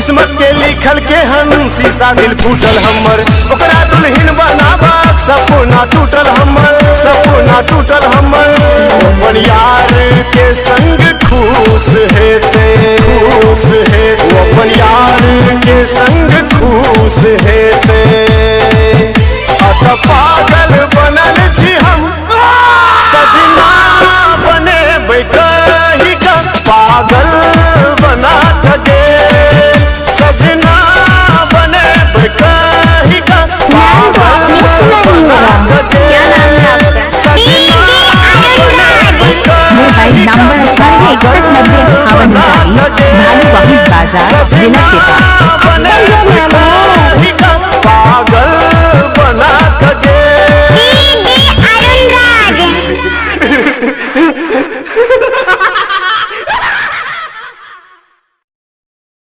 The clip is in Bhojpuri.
किस्मत के लिखल के हन शीशा दिल फूटल हमर ओकरा दुल्हन बनावा सपना टूटल हमर सपना टूटल हमर अपन यार के संग खुश हेते अपन यार के संग खुश हेते अत पागल बनल छी हम सजना बने बैठही का पागल बना दे सजना बने बैठही का पागल बना दे मोबाइल नंबर 9891 भानु वाहिद बाजार जिला